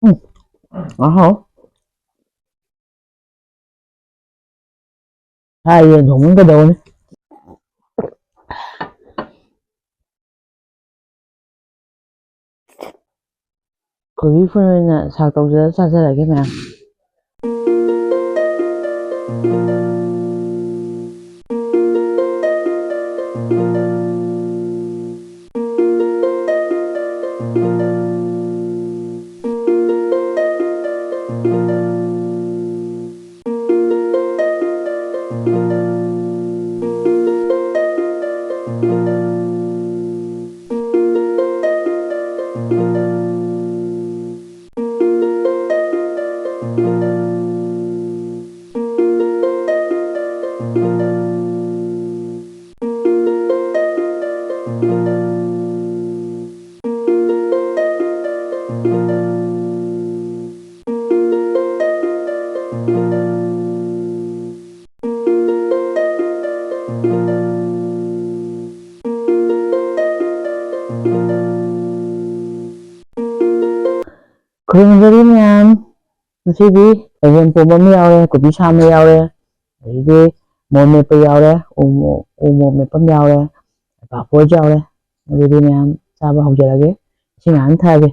Hả? Hai giờ thủng cái đồ này. Quý phương là sao cậu sẽ sao sẽ là cái nào? Kung galing yan. Sige, ayun po ba may aure, kung bisa may aure. Sige, mo may pa aure, umo may pa may aure. Papo aure. Jadi में हम चाबा हो जाएगा सिंगान था के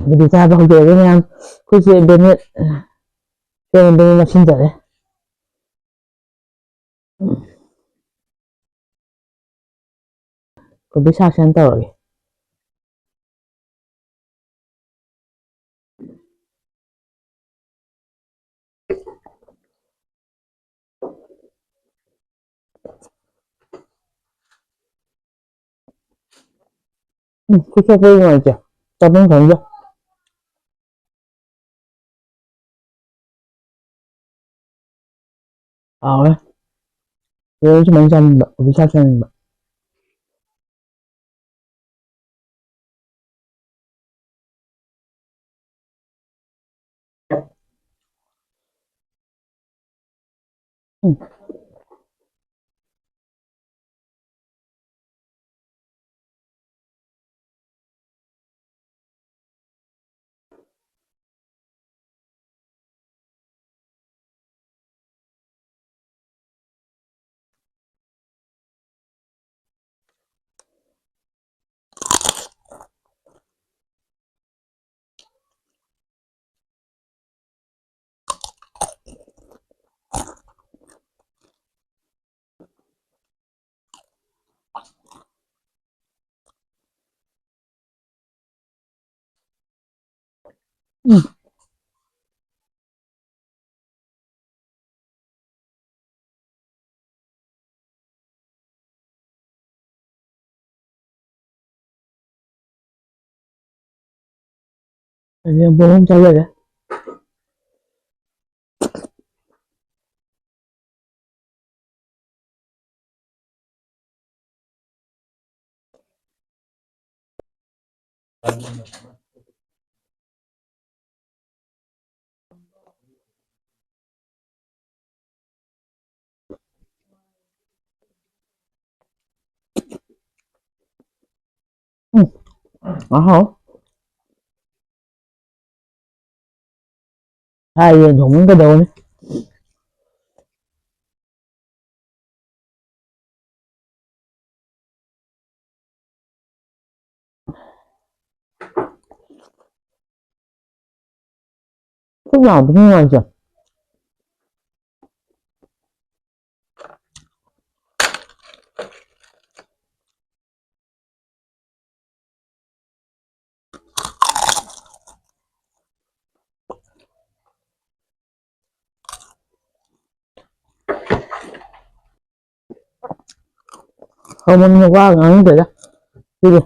jadi चाबा हो जाएगा में हम कुछ बेने मशीन चले को bisa सेंटर हो गए कुछ कोई नहीं चाहिए तब हम करेंगे और ये जो mình chăm bisa chăm ये वो हम चाहिए hả hai giờ thủng cái đồ này lúc nào cũng ngoài chưa không ăn qua ăn được đi đi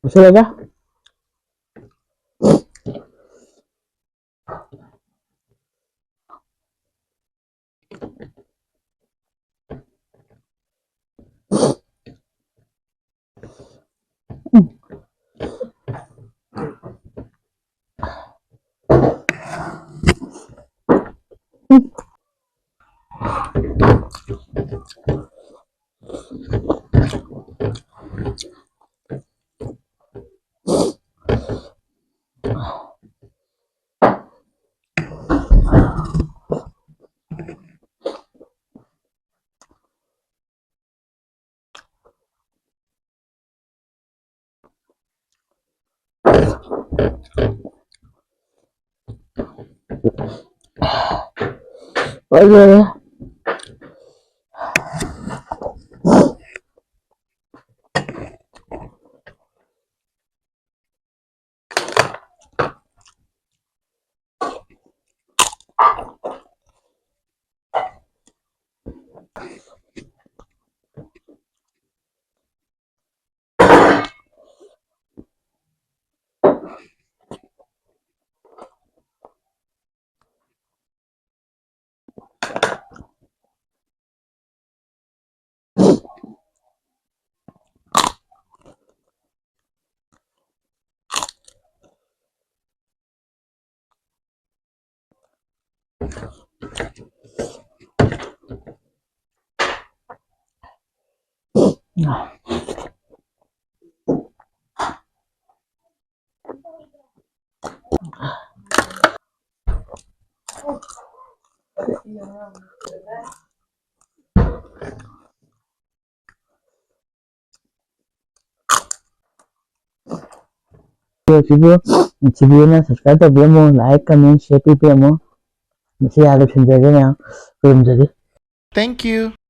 Masih aja. Boleh. Nah. Video subscribe cho biết mo, like, comment, share, PPM mo. Masih ada sendiri yang belum jadi. Thank you.